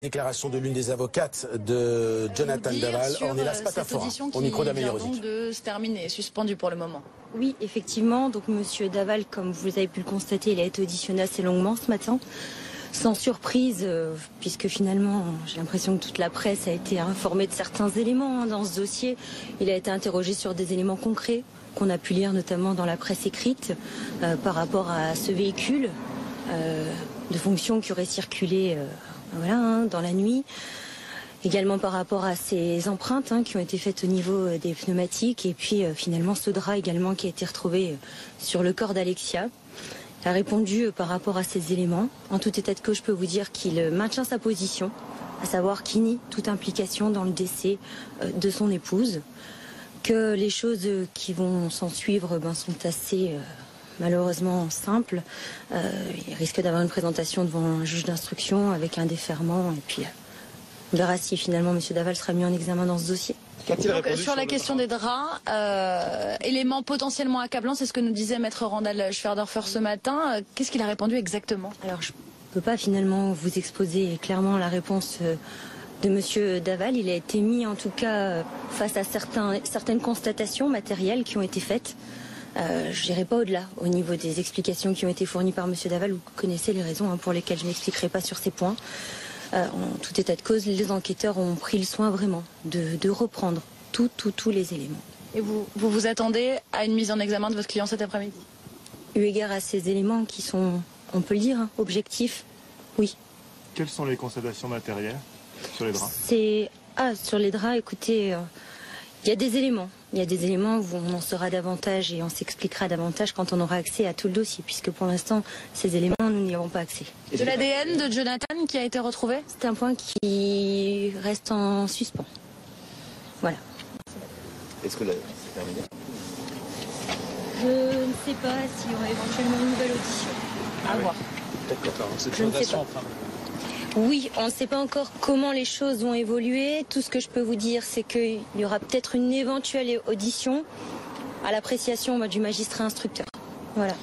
Déclaration de l'une des avocates de Jonathan Daval. On est là, Spatafora, au micro d'Amélie Rosic. De se terminer, suspendu pour le moment. Oui, effectivement. Donc Monsieur Daval, comme vous avez pu le constater, il a été auditionné assez longuement ce matin. Sans surprise, puisque finalement, j'ai l'impression que toute la presse a été informée de certains éléments dans ce dossier. Il a été interrogé sur des éléments concrets qu'on a pu lire notamment dans la presse écrite par rapport à ce véhicule de fonction qui aurait circulé dans la nuit. Également par rapport à ces empreintes qui ont été faites au niveau des pneumatiques et puis finalement ce drap également qui a été retrouvé sur le corps d'Alexia. Il a répondu par rapport à ces éléments. En tout état de cause, je peux vous dire qu'il maintient sa position, à savoir qu'il nie toute implication dans le décès de son épouse, que les choses qui vont s'en suivre sont assez malheureusement simples. Il risque d'avoir une présentation devant un juge d'instruction avec un déferment et puis on verra si finalement M. Daval sera mis en examen dans ce dossier. Donc, sur la question des draps, élément potentiellement accablant, c'est ce que nous disait maître Randall Schwerdorfer ce matin. Qu'est-ce qu'il a répondu exactement? Alors je ne peux pas finalement vous exposer clairement la réponse de M. Daval. Il a été mis en tout cas face à certaines constatations matérielles qui ont été faites. Je n'irai pas au-delà au niveau des explications qui ont été fournies par M. Daval. Vous connaissez les raisons pour lesquelles je n'expliquerai pas sur ces points. En tout état de cause, les enquêteurs ont pris le soin vraiment de reprendre tous les éléments. Et vous attendez à une mise en examen de votre client cet après-midi? Eu égard à ces éléments qui sont, on peut le dire, objectifs, oui. Quelles sont les constatations matérielles sur les draps? Sur les draps, écoutez, il y a des éléments. Il y a des éléments où on en saura davantage et on s'expliquera davantage quand on aura accès à tout le dossier, puisque pour l'instant, ces éléments, nous n'y avons pas accès. De l'ADN de Jonathan qui a été retrouvé? C'est un point qui reste en suspens. Voilà. Est-ce que c'est terminé? Je ne sais pas s'il y aura éventuellement une nouvelle audition. À voir. D'accord. Je ne sais pas. Oui, on ne sait pas encore comment les choses vont évoluer. Tout ce que je peux vous dire, c'est qu'il y aura peut-être une éventuelle audition à l'appréciation du magistrat instructeur. Voilà.